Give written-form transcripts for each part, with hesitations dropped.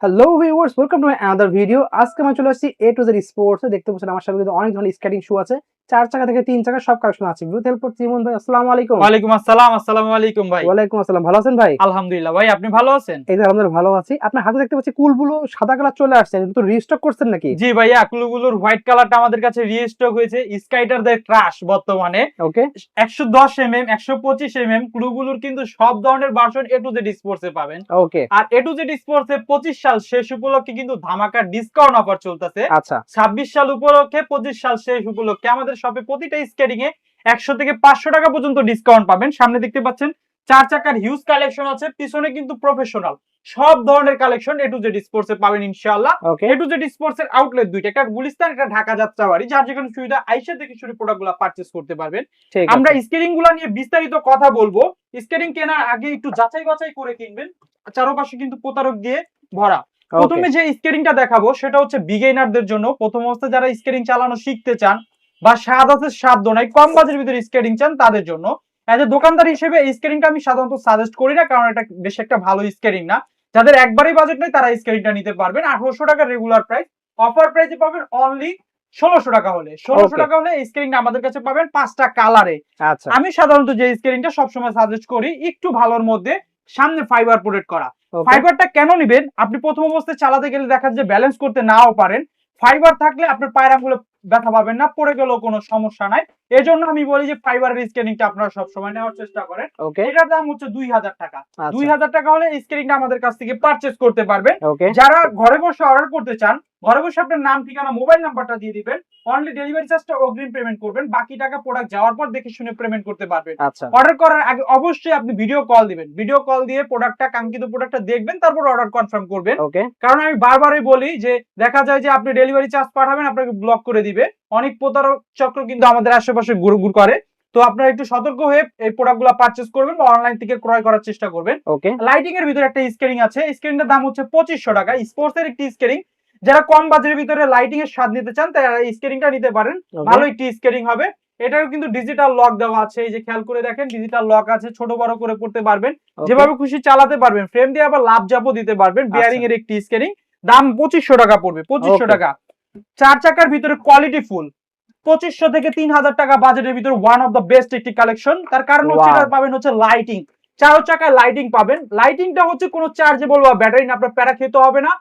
Hello viewers, welcome to my another video. আজকে আমি চলে আসছি এ টু জেড স্পোর্টস এ। দেখতে পাচ্ছেন আমার সামনে কিন্তু অনেক ধরনের স্কেটিং শু আছে, 4 চাকা থেকে 3 চাকা সব কালেকশন আছে। ভিডিও হেল্প করছি ইমন ভাই। আসসালামু আলাইকুম। ওয়ালাইকুম আসসালাম। আসসালামু আলাইকুম ভাই। ওয়ালাইকুম আসসালাম। ভালো আছেন ভাই? আলহামদুলিল্লাহ ভাই, আপনি ভালো আছেন? এই যে আলহামদুলিল্লাহ ভালো আছি। আপনার হাতে দেখতে পাচ্ছি কুলগুলো সাদা কালার চলে আসছে, এটা তো রিস্টক করছেন নাকি? জি ভাইয়া, ক্লুগুলোর হোয়াইট কালারটা আমাদের কাছে রিস্টক হয়েছে। স্কাইটারদের ক্রাশ বর্তমানে ওকে 110 mm 125 mm ক্লুগুলোর কিন্তু সব ধরনের version A to Z sports এ পাবেন। ওকে আর এ টু জেড স্পোর্টস এ 25 সাল শেষ উপলক্ষে কিন্তু ধামাকা ডিসকাউন্ট অফার চলতেছে। আচ্ছা 26 সাল উপলক্ষে 25 সাল শেষ উপলক্ষে আমাদের শপে প্রতিটা স্কেটিং এ 100 থেকে 500 টাকা পর্যন্ত ডিসকাউন্ট পাবেন। সামনে দেখতে পাচ্ছেন 4 চাকার হিউজ কালেকশন আছে, পিছনে কিন্তু প্রফেশনাল সব ধরনের collection A to Z sports এ পাবেন ইনশাআল্লাহ। ওকে এ টু জেড স্পোর্টস এর আউটলেট দুইটা, একটা গুলিস্তান, একটা ঢাকা যাত্রাবাড়ি। যার যেখানে সুবিধা আইসা থেকে শুরু প্রোডাক্টগুলো পারচেজ করতে পারবেন। ঠিক আমরা আছে। স্কেটিং গুলো নিয়ে বিস্তারিত কথা বলবো। স্কেটিং কেনার আগে একটু যাচাই বাছাই করে কিনবেন, চারপাশে কিন্তু প্রতারক দিয়ে ভরা। ওকে প্রথমে যে স্কেটিংটা দেখাবো সেটা হচ্ছে বিগিনারদের জন্য, প্রথম অবস্থায় যারা স্কেটিং চালানো শিখতে চান বা স্বাদ আছে সাধ্য নাই, কম বাজেটের ভিতরে স্কেটিং চান তাদের জন্য। এজ এ দোকানদার হিসেবে এই স্কেটিংটা আমি সাধারণত সাজেস্ট করি না, কারণ এটা বেশ একটা ভালো স্কেটিং না। যাদের একবারই বাজেট নেই তারা স্কেটিংটা নিতে পারবেন। 1800 টাকা রেগুলার প্রাইস, অফার প্রাইসে পাবেন অনলি 1600 টাকা হলে। 1600 ওকে টাকা হলে এই স্কেটিংটা আমাদের কাছে পাবেন 5টা কালারে। আচ্ছা আমি সাধারণত যে স্কেটিংটা সবসময় সাজেস্ট করি একটু ভালোর মধ্যে, সামনে ফাইবার প্রোটেক্ট করা। ওকে ফাইবারটা কেন নিবেন? আপনি প্রথম অবস্থায় চালাতে গেলে দেখা যায় ব্যালেন্স করতে নাও পারেন। ফাইবার থাকলে আপনার পায়ের আঙ্গুলে ব্যথা পাবেন না, পড়ে গেলেও কোনো সমস্যা নাই। এজন্য আমি বলি যে ফাইবারের স্কেটিংটা আপনারা সবসময় নেওয়ার চেষ্টা করেন। ওকে এটার দাম হচ্ছে 2000 টাকা। আচ্ছা 2000 টাকা হলে এই স্কেটিংটা আমাদের কাছ থেকে পারচেজ করতে পারবেন। ওকে যারা ঘরে বসে অর্ডার করতে চান, ঘরে বসে আপনার নাম, ঠিকানা, মোবাইল নাম্বারটা দিয়ে দিবেন। অনলি ডেলিভারি চার্জটা অগ্রিম পেমেন্ট করবেন, বাকি টাকা প্রোডাক্ট যাওয়ার পর দেখে শুনে পেমেন্ট করতে পারবেন। আচ্ছা অর্ডার করার আগে অবশ্যই আপনি ভিডিও কল দিবেন। ভিডিও কল দিয়ে প্রোডাক্টটা, কাঙ্ক্ষিত প্রোডাক্টটা দেখবেন, তারপর অর্ডার কনফার্ম করবেন। ওকে কারণ আমি বারবারই বলি যে দেখা যায় যে আপনি ডেলিভারি চার্জ পাঠাবেন, আপনাকে ব্লক করে দিবে। অনেক প্রতারক চক্র কিন্তু আমাদের আশেপাশে ঘুরঘুর করে। তো আপনারা একটু সতর্ক হয়ে এই প্রোডাক্টগুলো পারচেজ করবেন বা অনলাইন থেকে ক্রয় করার চেষ্টা করবেন। ওকে লাইটিং এর ভিতরে একটা স্কেটিং আছে, স্কেটিংটার দাম হচ্ছে 2500 টাকা। স্পোর্টস এর একটি স্কেটিং, যারা কম বাজেটের ভিতরে লাইটিং এর স্বাদ নিতে চান তারা এই স্কেটিংটা নিতে পারেন। ওকে ভালো একটি স্কেটিং হবে। এটারও কিন্তু ডিজিটাল লক দেওয়া আছে, এই যে খেয়াল করে দেখেন ডিজিটাল লক আছে, ছোট বড় করে পড়তে পারবেন, ওকে যেভাবে খুশি চালাতে পারবেন। ফ্রেম দিয়ে আবার লাভ জাপও দিতে পারবেন। বিয়ারিং এর একটি স্কেটিং, দাম 2500 টাকা পড়বে। 2500 ওকে টাকা। 4 চাকার ভিতরে কোয়ালিটি ফুল, 2500 থেকে 3000 টাকা বাজেটের ভিতরে ওয়ান অফ দ্য বেস্ট একটি কালেকশন। তার কারণ হচ্ছে ওয়াও এটা পাবেন হচ্ছে লাইটিং, 4 চাকায় লাইটিং পাবেন। লাইটিংটা হচ্ছে কোনো চার্জেবল বা ব্যাটারি না, আপনার প্যারা খেতে হবে না।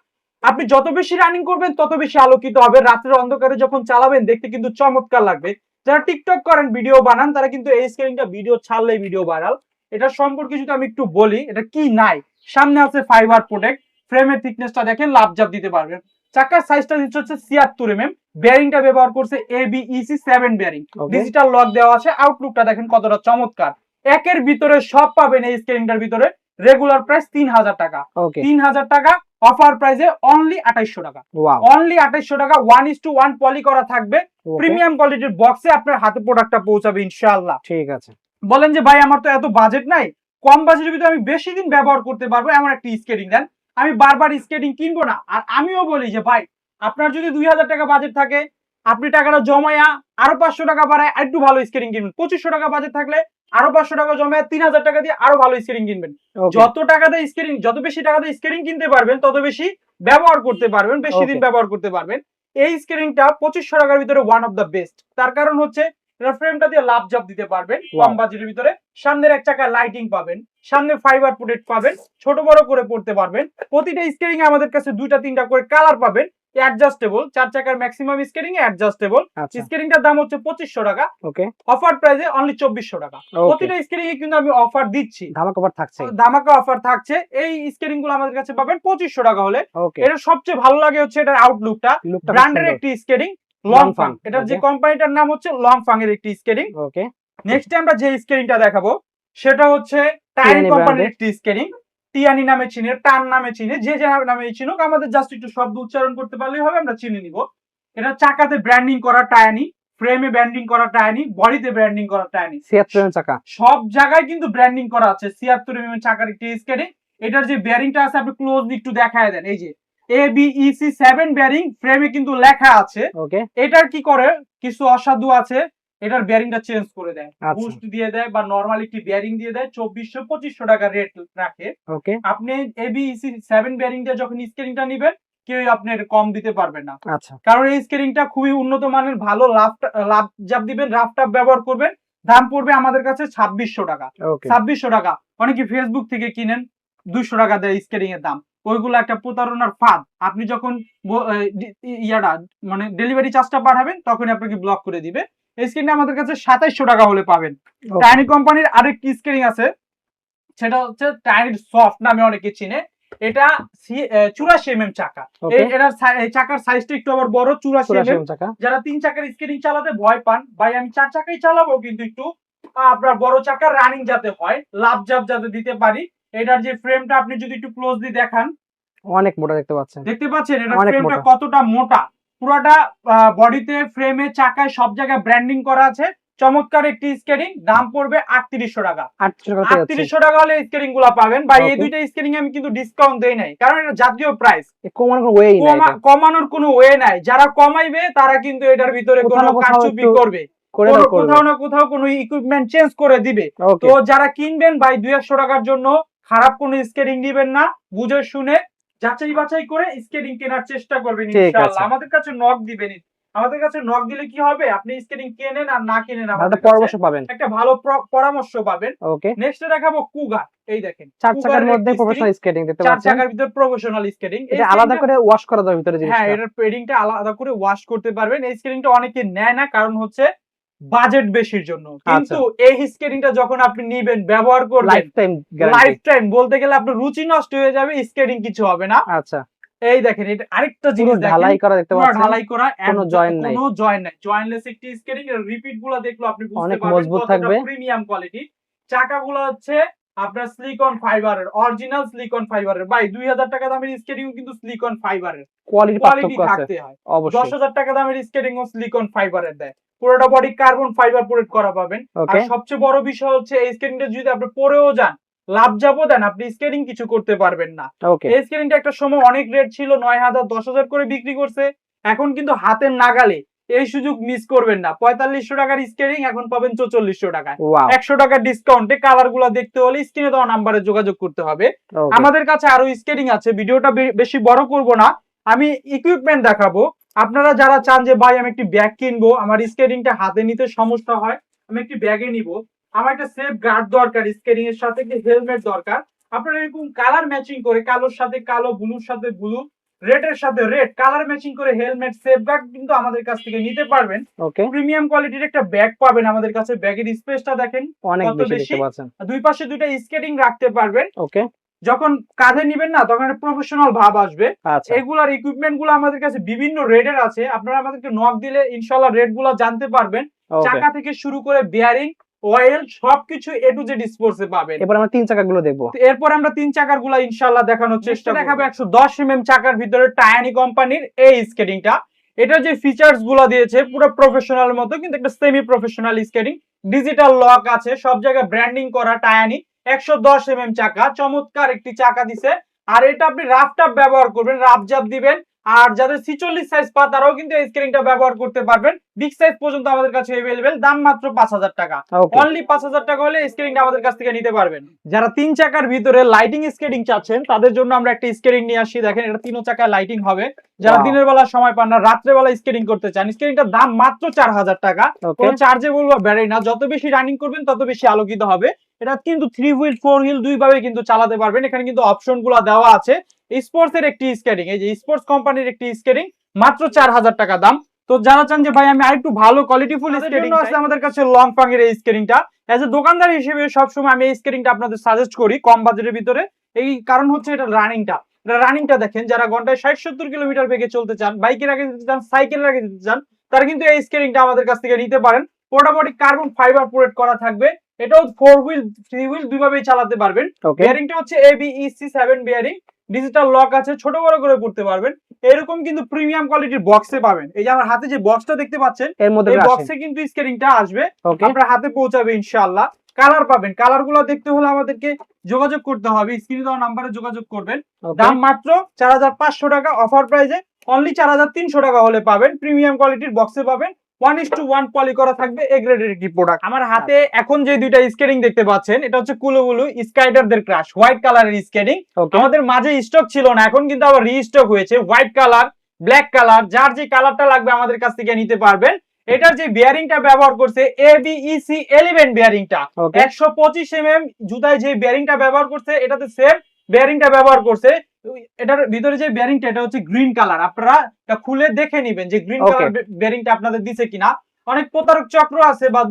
আপনি যত বেশি রানিং করবেন তত বেশি আলোকিত হবে। রাতের অন্ধকারে যখন চালাবেন দেখতে কিন্তু চমৎকার লাগবে। যারা টিকটক করেন, ভিডিও বানান, তারা কিন্তু এই স্কেলিংটা ভিডিও ছাড়লেই ভিডিও ভাইরাল। এটা সম্পর্কে যদি আমি একটু বলি, এটা কি নাই, সামনে আছে ফাইবার প্রোটেক্ট, ফ্রেমের থিকনেসটা দেখেন, লাভ জাপ দিতে পারবেন। চাকার সাইজটা দিচ্ছে হচ্ছে 76 mm। বেয়ারিংটা ব্যবহার করছে ABEC 7 বেয়ারিং, ওকে ডিজিটাল লক দেওয়া আছে। আউটলুকটা দেখেন কতটা চমৎকার। একের ভিতরে সব পাবেন এই স্কেলিংটার ভিতরে। রেগুলার প্রাইস 3000 টাকা, ওকে 3000 টাকা। অফার প্রাইসে অনলি 2800 টাকা। ওয়াও অনলি 2800 টাকা। 1:1 পলি করা থাকবে, ওকে প্রিমিয়াম কোয়ালিটির বক্সে আপনার হাতে প্রোডাক্টটা পৌঁছাবে ইনশাআল্লাহ। ঠিক আছে বলেন যে ভাই আমার তো এত বাজেট নাই, কম বাজেটের ভিতরে আমি বেশি দিন ব্যবহার করতে পারবো এমন একটা স্কেটিং দেন, আমি বারবার স্কেটিং কিনবো না। আর আমিও বলি যে ভাই, আপনার যদি 2000 টাকা বাজেট থাকে, আপনি টাকাটা জমায়া আরো 500 টাকা বাড়ায় একটু ভালো স্কেটিং কিনবেন। 2500 টাকা বাজেট থাকলে আরো 500 টাকা জমায়া 3000 টাকা দিয়ে আরো ভালো স্কেটিং কিনবেন। ওকে যত টাকা দিয়ে স্কেটিং, যত বেশি টাকা দিয়ে স্কেটিং কিনতে পারবেন তত বেশি ব্যবহার করতে পারবেন, বেশি দিন ওকে ব্যবহার করতে পারবেন। এই স্কেটিংটা 2500 টাকার ভিতরে ওয়ান অফ দ্য বেস্ট। তার কারণ হচ্ছে ফ্রেমটা দিয়ে লাভ জাপ দিতে পারবেন কম ওয়াও বাজেটের ভিতরে। সামনের এক চাকা লাইটিং পাবেন, সামনে ফাইবার প্রোটেক্ট পাবেন, ছোট বড় করে পড়তে পারবেন। প্রতিটা স্কেটিং এ আমাদের কাছে 2টা 3টা করে কালার পাবেন। অ্যাডজাস্টেবল, 4 চাকার ম্যাক্সিমাম স্কেটিং এ অ্যাডজাস্টেবল। আচ্ছা স্কেটিংটার দাম হচ্ছে 2500 টাকা। ওকে অফার প্রাইসে অনলি 2400 টাকা। ওকে প্রতিটা স্কেটিং এ কিন্তু আমি অফার দিচ্ছি, ধামাকা অফার থাকছে ধামাকা অফার থাকছে। এই স্কেটিং গুলো আমাদের কাছে পাবেন 2500 টাকা হলে। ওকে এটা সবচেয়ে ভালো লাগে হচ্ছে এটার আউটলুকটা। লুকটা খুব ব্র্যান্ডের সুন্দর একটি স্কেটিং, লং লং ফাং। ফাং এটার যে ওকে কোম্পানিটার নাম হচ্ছে লং ফাং এর একটি স্কেটিং। ওকে নেক্সট আমরা যে স্কেটিংটা দেখাবো সেটা হচ্ছে টাইনি টিয়ানি কোম্পানির ব্র্যান্ডের একটি স্কেটিং। টিয়ানি নামে চিনে, টান নামে চিনে, যে যে নামে চিনুক, আমাদের জাস্ট একটু শব্দ উচ্চারণ করতে পারলেই হবে, আমরা চিনে নিব। এটা চাকাতে ব্র্যান্ডিং করা টায়ানি, ফ্রেমে ব্র্যান্ডিং করা টায়ানি, বডিতে ব্র্যান্ডিং করা টায়ানি, 76 চাকা সব জায়গায় কিন্তু ব্র্যান্ডিং করা আছে। 76 mm চাকার একটি স্কেটিং। এটার যে বেয়ারিংটা আছে আপনি ক্লোজলি একটু দেখায় দেন, এই যে ABEC 7 বেয়ারিং, ফ্রেমে কিন্তু লেখা আছে। ওকে এটার কি করে, কিছু অসাধু আছে এটার বেয়ারিংটা চেঞ্জ করে দেয়, আচ্ছা। বুস্ট দিয়ে দেয় বা নরমাল একটি বেয়ারিং দিয়ে দেয়, 2400-2500 টাকা রেট রাখে। ওকে। আপনি এবিসি 7 বেয়ারিংটা যখন স্কেরিংটা নিবেন কেউ আপনার কম দিতে পারবে না। আচ্ছা। কারণ এই স্কেরিংটা খুবই উন্নত মানের, ভালো লাভ জাব দিবেন, রাফ টাপ ব্যবহার করবেন। দাম পড়বে আমাদের কাছে 2600 টাকা। ওকে। 2600 টাকা। অনেকে ফেসবুক থেকে কিনেন 200 টাকা দেয় স্কেরিং এর দাম। ওইগুলো একটা প্রতারণার ফাঁদ। আপনি যখন মানে ডেলিভারি চার্জটা পাঠাবেন তখন আপনাকে ব্লক করে দিবে। এই স্কেরিংটা আমাদের কাছে 2700 টাকা হলে পাবেন। টাইনি কোম্পানির আরেকটি স্কেরিং আছে, সেটা হচ্ছে টাইনি সফট নামে অনেকে চিনে। এটা 84 mm চাকা। এটার চাকার সাইজটা একটু আবার বড়, 84 mm চাকা। যারা 3 চাকার স্কেটিং চালাতে ভয় পান, ভাই আমি 4 চাকাই চালাবো কিন্তু একটু আপনার বড় চাকার রানিং যাতে হয়, লাভ জাব যাতে দিতে পারি। এটার যে ফ্রেমটা আপনি যদি একটু ক্লোজলি দেখান, অনেক মোটা দেখতে পাচ্ছেন। এটার ফ্রেমটা কতটা মোটা, পুরোটা বডিতে, ফ্রেমে, চাকায় সব জায়গায় ব্র্যান্ডিং করা আছে। চমৎকার একটি স্কেটিং, দাম পড়বে 3800 টাকা। 3800 টাকা হলে স্কেটিং গুলা পাবেন। ভাই এই দুইটা স্কেটিং আমি কিন্তু ডিসকাউন্ট দেই নাই, কারণ এটা জাতীয় প্রাইস, কমানোর কোনো ওয়ে নাই। যারা কমাইবে তারা কিন্তু এটার ভিতরে কোনো কারচুপি করবে, কোথাও না কোথাও কোনো ইকুইপমেন্ট চেঞ্জ করে দিবে। তো যারা কিনবেন ভাই 200 টাকার জন্য খারাপ কোনো স্কেটিং নিবেন না, বুঝে শুনে যাচাই বাছাই করে স্কেটিং কেনার চেষ্টা করবেন ইনশাআল্লাহ। আমাদের কাছে নক দিবেন, আমাদের কাছে নক দিলে কি হবে, আপনি স্কেটিং কেনেন আর না কেনেন আমাদের পরামর্শ পাবেন, একটা ভালো পরামর্শ পাবেন। ওকে, নেক্সট দেখাবো কুগার। এই দেখেন 4 চাকার মধ্যে প্রফেশনাল স্কেটিং দেখতে পাচ্ছেন, 4 চাকার ভিতর প্রফেশনাল স্কেটিং। এটা আলাদা করে ওয়াশ করা যায় ভিতরে জিনিসটা। হ্যাঁ, এটার পেডিংটা আলাদা করে ওয়াশ করতে পারবেন। এই স্কেটিংটা অনেকে নেয় না, কারণ হচ্ছে বাজেট বেশির জন্য। কিন্তু এই স্কেটিংটা যখন আপনি নিবেন, ব্যবহার করবেন, লাইফ টাইম বলতে গেলে আপনার রুচি নষ্ট হয়ে যাবে, স্কেটিং কিছু হবে না। আচ্ছা, এই দেখেন এটা আরেকটা জিনিস, দেখেন ঢালাই করা দেখতে পাচ্ছেন, ঢালাই করা, কোনো জয়েন্ট নাই, জয়েন্টলেস একটি স্কেটিং। এর রিপিট গুলো দেখলো আপনি বুঝতে পারবেন কতটা প্রিমিয়াম কোয়ালিটি। চাকাগুলো হচ্ছে আপনার সিলিকন ফাইবারের, অরিজিনাল সিলিকন ফাইবারের। ভাই 2000 টাকা দামের স্কেটিং কিন্তু সিলিকন ফাইবারের, কোয়ালিটি থাকতে হয়। 10,000 টাকা দামের স্কেটিং ও সিলিকন ফাইবারের দেয়। পুরোটা বডি কার্বন ফাইবার প্রোডাক্ট করা পাবেন। আর সবচেয়ে বড় বিষয় হচ্ছে এই স্কেটিংটা যদি আপনি পরেও যান, লাভ যাবো দেন, আপনি স্কেটিং কিছু করতে পারবেন না। এই স্কেটিংটা একটা সময় অনেক রেট ছিল, 9,000 10,000 করে বিক্রি করছে। এখন কিন্তু হাতের নাগালে, এই সুযোগ মিস করবেন না। 4500 টাকার স্কেটিং এখন পাবেন 4400 টাকায়, 100 টাকার ডিসকাউন্টে। কালার গুলা দেখতে হলে স্ক্রিনে দেওয়া নাম্বারে যোগাযোগ করতে হবে। আমাদের কাছে আরো স্কেটিং আছে, ভিডিওটা বেশি বড় করব না, আমি ইকুইপমেন্ট দেখাবো। আপনারা যারা চান যে ভাই আমি একটি ব্যাগ কিনবো, আমার স্কেটিংটা হাতে নিতে সমস্যা হয়, আমি একটি ব্যাগে নিব, আমার একটা সেফ গার্ড দরকার, স্কেটিং এর সাথে একটি হেলমেট দরকার, আপনারা এরকম কালার ম্যাচিং করে, কালোর সাথে কালো, ব্লুর সাথে ব্লু, রেডের সাথে রেড কালার ম্যাচিং করে হেলমেট, সেফ গার্ড কিন্তু আমাদের কাছ থেকে নিতে পারবেন। প্রিমিয়াম কোয়ালিটির একটা ব্যাগ পাবেন আমাদের কাছে। ব্যাগের স্পেসটা দেখেন অনেক বেশি, দুই পাশে দুইটা স্কেটিং রাখতে পারবেন। ওকে, যখন কাঁধে নিবেন না তখন একটা প্রফেশনাল ভাব আসবে। এগুলার ইকুইপমেন্ট গুলো আমাদের কাছে বিভিন্ন রেডের আছে, আপনারা আমাদেরকে নক দিলে ইনশাআল্লাহ রেড গুলো জানতে পারবেন। চাকা থেকে শুরু করে বেয়ারিং, অয়েল, সবকিছু এ টু জেড স্পোর্টস এ পাবেন। এরপর আমরা 3 চাকাগুলো দেখবো, এরপর আমরা 3 চাকারগুলো ইনশাআল্লাহ দেখানোর চেষ্টা দেখাবো। 110 mm চাকার ভিতরে টায়ানি কোম্পানির এই স্কেটিংটা। এটা যে ফিচারস গুলো দিয়েছে পুরো প্রফেশনাল মতো, কিন্তু একটা semi professional skating. Digital lock আছে, সব জায়গায় ব্র্যান্ডিং করা টায়ানি। 110 mm চাকা, চমৎকার একটি চাকা দিছে। আর এটা আপনি রাফ টাপ ব্যবহার করবেন, রাফ জাব দিবেন। আর যাদের 46 সাইজ পা তারাও কিন্তু এই স্কেটিংটা ব্যবহার করতে পারবেন। বিগ সাইজ পর্যন্ত আমাদের কাছে अवेलेबल। দাম মাত্র 5000 টাকা, অনলি 5000 টাকা হলে স্কেটিংটা আমাদের কাছ থেকে নিতে পারবেন। যারা 3 চাকার ভিতরে লাইটিং স্কেটিং চাচ্ছেন তাদের জন্য আমরা একটা স্কেটিং নিয়ে আসি। দেখেন এটা 3 চাকায় লাইটিং হবে। যারা দিনের বেলা সময় পান না, রাত্রে বেলা স্কেটিং করতে চান, স্কেটিংটার দাম মাত্র 4000 টাকা। কোনো চার্জেবল বা ব্যাটারি না, যত বেশি রানিং করবেন তত বেশি আলোকিত হবে। এটা কিন্তু 3 হুইল 4 হুইল দুই ভাবে কিন্তু চালাতে পারবেন। এখানে কিন্তু অপশনগুলো দেওয়া আছে। স্পোর্টস এর একটি স্কেটিং, এই যে স্পোর্টস কোম্পানির একটি স্কেটিং, মাত্র 4000 টাকা দাম। তো যারা চান যে ভাই আমি আরেকটু ভালো কোয়ালিটিফুল স্কেটিং আছে, আমাদের কাছে লং ফাং এর এই স্কেটিংটা। এজ এ দোকানদার হিসেবে সবসময় আমি এই স্কেটিংটা আপনাদের সাজেস্ট করি কম বাজেটের ভিতরে। এই কারণ হচ্ছে এটা রানিংটা দেখেন, যারা ঘন্টায় 60-70 কিলোমিটার বেগে চলতে চান, বাইকের আগে যেতে চান, সাইকেলের আগে যেতে চান, তারা কিন্তু এই স্কেটিংটা আমাদের কাছ থেকে নিতে পারেন। মোটামুটি কার্বন ফাইবার প্রোডাক্ট করা থাকবে। এটাও 4 হুইল 3 হুইল দুইভাবেই চালাতে পারবেন। বেয়ারিংটা হচ্ছে ABEC 7 বেয়ারিং, ডিজিটাল লক আছে, ছোট বড় করে পড়তে পারবেন। এরকম কিন্তু প্রিমিয়াম কোয়ালিটির বক্সে পাবেন। এই যে আমার হাতে যে বক্সটা দেখতে পাচ্ছেন, এই বক্সে কিন্তু স্কেটিংটা আসবে, আপনার হাতে পৌঁছাবে ইনশাআল্লাহ। কালার পাবেন, কালার গুলো দেখতে হলে আমাদেরকে যোগাযোগ করতে হবে, স্ক্রিনে দেওয়া নাম্বারে যোগাযোগ করবেন। দাম মাত্র 4500 টাকা, অফার প্রাইসে অনলি 4300 টাকা হলে পাবেন। প্রিমিয়াম কোয়ালিটির বক্সে পাবেন, 1:1 পলি করা থাকবে, এ গ্রেডের একটি প্রোডাক্ট। আমার হাতে এখন যে দুইটা স্কেটিং দেখতে পাচ্ছেন, এটা হচ্ছে কুলুবুলু স্কাইডারদের ক্রাশ হোয়াইট কালারের স্কেটিং। আমাদের মাঝে স্টক ছিল না, এখন কিন্তু আবার রিস্টক হয়েছে। হোয়াইট কালার, ব্ল্যাক কালার, যার যে কালারটা লাগবে আমাদের কাছ থেকে নিতে পারবেন। এটার যে বিয়ারিংটা ব্যবহার করছে ABEC 11 বিয়ারিংটা, 125 mm জুতায় যে বিয়ারিংটা ব্যবহার করছে এটাতে সেম বিয়ারিংটা ব্যবহার করছে। এটার ভিতরে যে বিয়ারিংটা এটা হচ্ছে গ্রিন কালার, আপনারা এটা খুলে দেখে নেবেন যে গ্রিন কালার বিয়ারিংটা আপনাদের দিছে কিনা। অনেক প্রতারক চক্র আছে বা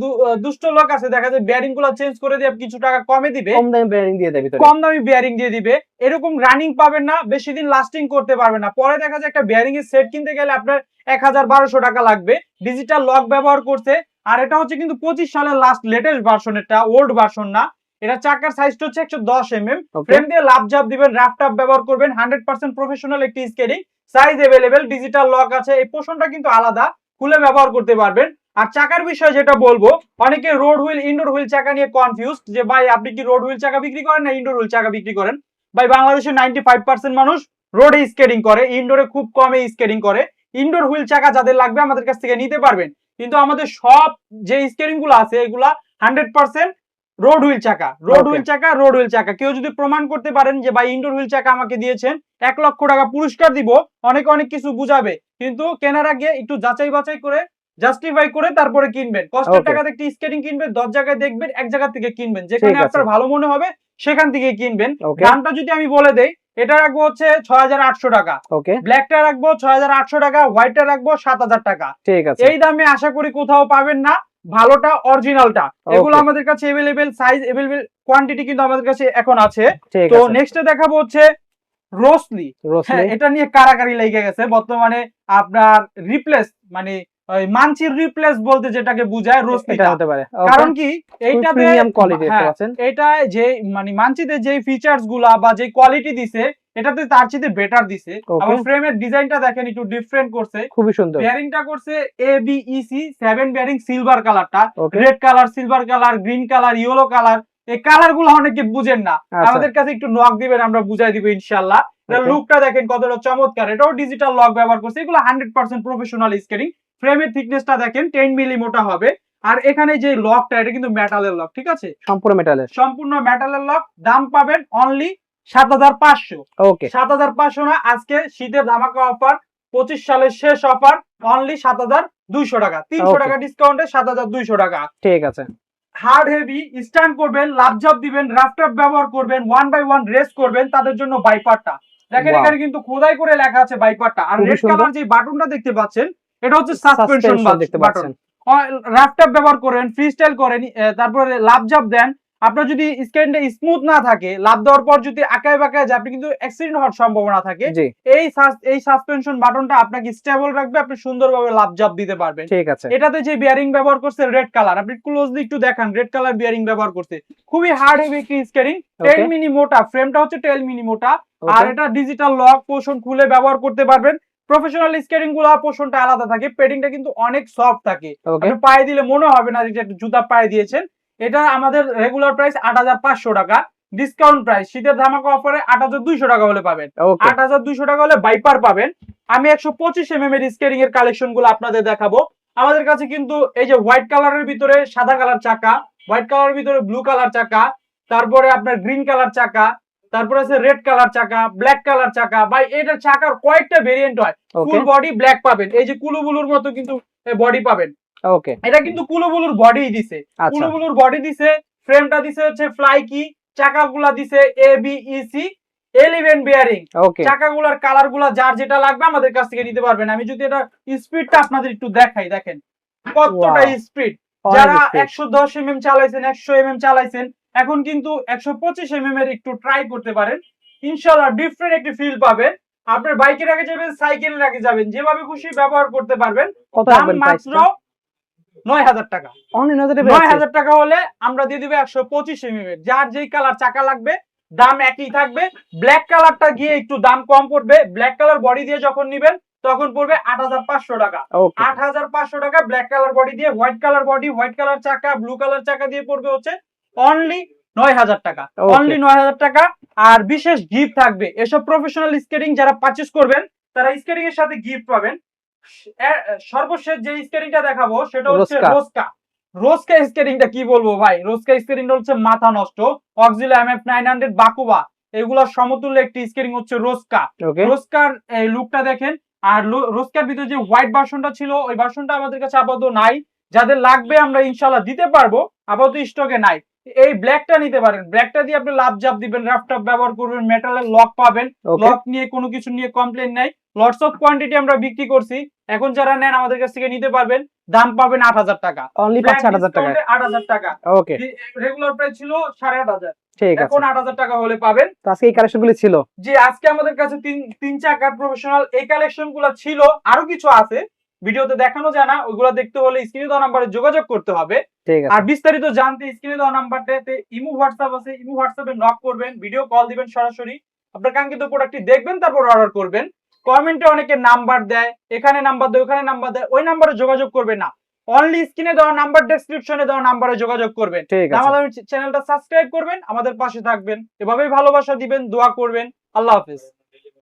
দুষ্ট লোক আছে, দেখা যায় বিয়ারিং গুলো চেঞ্জ করে দিয়ে কিছু টাকা কমে দিবে, কম দামে বিয়ারিং দিয়ে দেবে, কম দামি বিয়ারিং দিয়ে দিবে। এরকম রানিং পাবেন না, বেশি দিন লাস্টিং করতে পারবেন না। পরে দেখা যায় একটা বিয়ারিং এর সেট কিনতে গেলে আপনার 1000-1200 টাকা লাগবে। ডিজিটাল লক ব্যবহার করছে, আর এটা হচ্ছে কিন্তু 25 সালের লাস্ট লেটেস্ট ভার্সন, এটা ওল্ড ভার্সন না। এটা চাকার সাইজটা হচ্ছে 110 mm, ফ্রেম দিয়ে লাভঝাপ দিবেন, রাফটাপ ব্যবহার করবেন, 100% প্রফেশনাল একটি skating, size available, digital lock আছে। এই পোর্শনটা কিন্তু আলাদা, খুলে ব্যবহার করতে পারবেন। আর চাকার বিষয়ে যেটা বলবো, অনেকে রোড হুইল ইনডোর হুইল চাকা নিয়ে কনফিউজড যে ভাই আপনি কি রোড হুইল চাকা বিক্রি করেন না ইনডোর হুইল চাকা বিক্রি করেন। ভাই বাংলাদেশের 95% মানুষ রোডে স্কেটিং করে, ইনডোরে খুব কমে স্কেটিং করে। ইনডোর হুইল চাকা যাদের লাগবে আমাদের কাছ থেকে নিতে পারবেন, কিন্তু আমাদের সব যে স্কেটিং গুলো আছে এগুলা 100% রোড হুইল চাকা, রোড হুইল চাকা, রোড হুইল চাকা। কেউ যদি প্রমাণ করতে পারেন যে ভাই ইনডোর হুইল চাকা আমাকে দিয়েছেন, 1 লক্ষ টাকা পুরস্কার দিব, অনেক কিছু বুঝাবে। কিন্তু কেনার আগে একটু যাচাই বাছাই করে, জাস্টিফাই করে তারপরে কিনবেন। কষ্টের টাকাতে একটি স্কেটিং কিনবেন, 10 জায়গায় দেখবেন, এক জায়গা থেকে কিনবেন, যেখানে আপনার ভালো মনে হবে সেখান থেকে কিনবেন। দামটা যদি আমি বলে দেই, এটা রাখবো হচ্ছে 6800 টাকা, ব্ল্যাকটা রাখবো 6800 টাকা, হোয়াইটটা রাখবো 7000 টাকা। ঠিক আছে, এই দামে আশা করি কোথাও পাবেন না, ভালোটা অরিজিনালটা। এগুলো আমাদের কাছে अवेलेबल, সাইজ अवेलेबल, কোয়ান্টিটি কিন্তু আমাদের কাছে এখন আছে। তো নেক্সটে দেখাবো হচ্ছে রোসলি। হ্যাঁ, এটা নিয়ে কারাকারি লেগে গেছে বর্তমানে। আপনার রিপ্লেস মানে মানচির রিপ্লেস বলতে যেটাকে বুঝায় রোসলিটা হতে পারে। কারণ কি এইটাতে প্রিমিয়াম কোয়ালিটি দেখতে পাচ্ছেন, এটা যে মানে মানচিতে যে ফিচারস গুলা বা যে কোয়ালিটি দিছে এটাতে তার চেয়ে বেটার দিছে। আবার ফ্রেমের ডিজাইনটা দেখেন একটু ডিফারেন্ট করছে, খুবই সুন্দর। বিয়ারিংটা করছে ABEC 7 বিয়ারিং, সিলভার কালারটা, red colour, silver colour, green colour, yellow colour. এই কালার গুলো অনেকে বুঝেন না, আমাদের কাছে একটু নক দিবেন, আমরা বুঝাই দিব ইনশাআল্লাহ। লুকটা দেখেন কতটা চমৎকার, এটাও ডিজিটাল লক ব্যবহার করছে। এগুলো 100% প্রফেশনাল স্কেটিং। ফ্রেমের থিকনেসটা দেখেন 10 মিলি মোটা হবে। আর এখানে যে লকটা এটা কিন্তু মেটালের লক, ঠিক আছে, সম্পূর্ণ মেটালের লক। দাম পাবেন অনলি 7500। 7500 না, আজকে শীতের ধামাকা অফার, 25 সালের শেষ অফার, অনলি 7200 টাকা, 300 টাকা ডিসকাউন্টে 7200 টাকা। ঠিক আছে। হার্ড হেভি স্ট্যান্ড করবেন, লাভঝাপ দিবেন, রাফটাপ ব্যবহার করবেন, 1 বাই 1 রেস করবেন, তাদের জন্য বাইপারটা দেখেন, এখানে কিন্তু খোদাই করে লেখা আছে বাইপারটা। আর রেড কালার যে বাটনটা দেখতে পাচ্ছেন এটা হচ্ছে সাসপেনশন বাটন। রাফটাপ ব্যবহার করেন, ফ্রি স্টাইল করেন, তারপরে লাভঝাপ দেন। আপনার যদি স্কেটিংটা স্মুথ না থাকে, লাভ দেওয়ার পর যদি আঁকায় বাঁকায় যায়, আপনি কিন্তু অ্যাক্সিডেন্ট হওয়ার সম্ভাবনা থাকে। এই সাসপেনশন বাটনটা আপনাকে স্টেবল রাখবে, আপনি সুন্দরভাবে লাভঝাপ দিতে পারবেন। ঠিক আছে। এটাতে যে বিয়ারিং ব্যবহার করছে রেড কালার, আপনি ক্লোজলি একটু দেখান, রেড কালার বিয়ারিং ব্যবহার করছে। খুবই হার্ড হেভি একটি স্কেটিং, 10 মিলি মোটা, ফ্রেমটা হচ্ছে 10 মিলি মোটা। আর এটা ডিজিটাল লক, পোর্শন খুলে ব্যবহার করতে পারবেন। প্রফেশনাল স্কেটিং গুলো পোর্শনটা আলাদা থাকে, পেডিংটা কিন্তু অনেক সফট থাকে, আপনি পায়ে দিলে মনে হবে না যে জুতা পায়ে দিয়েছেন। এটা আমাদের রেগুলার প্রাইস 8500 টাকা, ডিসকাউন্ট প্রাইস শীতের ধামাকা অফারে 8200 টাকা হলে পাবেন। 8200 টাকা হলে বাইপার পাবেন। আমি 125 mm এর স্কেটিং এর কালেকশন গুলো আপনাদের দেখাবো। আমাদের কাছে কিন্তু এই যে হোয়াইট কালারের ভিতরে সাদা কালার চাকা, হোয়াইট কালারের ভিতরে ব্লু কালার চাকা, তারপরে আপনার গ্রিন কালার চাকা, তারপরে আছে রেড কালার চাকা, ব্ল্যাক কালার চাকা। ভাই এটার চাকার কয়েকটা ভেরিয়েন্ট হয়, ফুল বডি ব্ল্যাক পাবেন, এই যে কুলুবুলুর মতো কিন্তু বডি পাবেন। এটা কিন্তু কুলুবুলুর বডি দিছে, কুলুবুলুর বডি দিছে, ফ্রেমটা দিছে হচ্ছে ফ্লাইকি, চাকাগুলা দিছে ABEC 11 বিয়ারিং। চাকাগুলার কালারগুলা যার যেটা লাগবে আমাদের কাছ থেকে নিতে পারবেন। আমি যদি এটা স্পিডটা আপনাদের একটু দেখাই, দেখেন কতটা স্পিড। যারা 110 mm চালাইছেন, 100 mm চালাইছেন, এখন কিন্তু 125 mm এর একটু ট্রাই করতে পারেন, ইনশাআল্লাহ ডিফারেন্ট একটি ফিল পাবেন। আপনার বাইকের আগে যাবেন, সাইকেলের আগে যাবেন, যেভাবে খুশি ব্যবহার করতে পারবেন। দাম মাত্র 9000 টাকা, 9000 টাকা হলে আমরা দিয়ে দিব 125 mm। যার যেই কালার চাকা লাগবে দাম একই থাকবে। ব্ল্যাক কালারটা গিয়ে একটু দাম কম পড়বে, ব্ল্যাক কালার বডি দিয়ে যখন নিবেন তখন পড়বে 8500 টাকা। 8500 টাকা ব্ল্যাক কালার বডি দিয়ে, white colour body, white colour চাকা, ব্লু কালার চাকা দিয়ে পড়বে হচ্ছে অনলি 9000 টাকা, অনলি 9000 টাকা। আর বিশেষ গিফট থাকবে, এসব প্রফেশনাল স্কেটিং যারা পারচেজ করবেন তারা স্কেটিং এর সাথে গিফট পাবেন। সর্বশেষ যে স্কেটিংটা দেখাবো সেটা হচ্ছে রোস্কা। রোস্কা। রোস্কা স্কেটিংটা কি বলবো ভাই, রোস্কা স্কেটিংটা হচ্ছে মাথা নষ্ট। অক্সিলা এমএফ 900 বাকুবা এগুলোর সমতুল্য একটি স্কেটিং হচ্ছে রোস্কা। ওকে, রোস্কার এই লুকটা দেখেন। আর রোস্কার ভিতরে যে হোয়াইট ভার্সনটা ছিল ওই ভার্সনটা আমাদের কাছে আপাতত নাই। যাদের লাগবে আমরা ইনশাল্লাহ দিতে পারবো, আপাতত স্টকে নাই। এই ব্ল্যাকটা নিতে পারেন, ব্ল্যাকটা দিয়ে আপনি লাভ জাপ দিবেন, রাফটাপ ব্যবহার করবেন, মেটালের লক পাবেন। ওকে। লক নিয়ে কোনো কিছু নিয়ে কমপ্লেন নাই। লটস অফ কোয়ান্টিটি আমরা বিক্রি করছি। এখন যারা নেন আমাদের কাছ থেকে নিতে পারবেন। দাম পাবেন 8,000 টাকা, অনলি ফ্ল্যাট 8,000 টাকায়। ডিসকাউন্টে 8,000 টাকা। ওকে, রেগুলার প্রাইস ছিল 8,500, ঠিক আছে। এখন 8,000 টাকা হলে পাবেন। তো আজকে এই কালেকশনগুলি ছিল। জি, আজকে আমাদের কাছে তিন চাকার প্রফেশনাল এই কালেকশন গুলো ছিল। আরো কিছু আছে ভিডিওতে দেখানো যায় না, ওইগুলো দেখতে হলে স্ক্রিনে দেওয়া নাম্বারে যোগাযোগ করতে হবে। ঠিক আর আছে, বিস্তারিত জানতে স্ক্রিনে দেওয়া নাম্বারটাতে ইমো হোয়াটসঅ্যাপ আছে, ইমো হোয়াটসঅ্যাপে নক করবেন, ভিডিও কল দিবেন সরাসরি, আপনার কাঙ্ক্ষিত প্রোডাক্টটি দেখবেন, তারপর অর্ডার করবেন। কমেন্টে অনেকে নাম্বার দেয়, এখানে নাম্বার দেয়, ওখানে নাম্বার দেয়, ওই নাম্বারে যোগাযোগ করবেন না। অনলি স্ক্রিনে দেওয়া নাম্বার, ডেসক্রিপশনে দেওয়া নাম্বারে যোগাযোগ করবেন। ঠিক আছে। আমাদের চ্যানেলটা সাবস্ক্রাইব করবেন, আমাদের পাশে থাকবেন, এভাবেই ভালোবাসা দিবেন, দোয়া করবেন। আল্লাহ হাফেজ।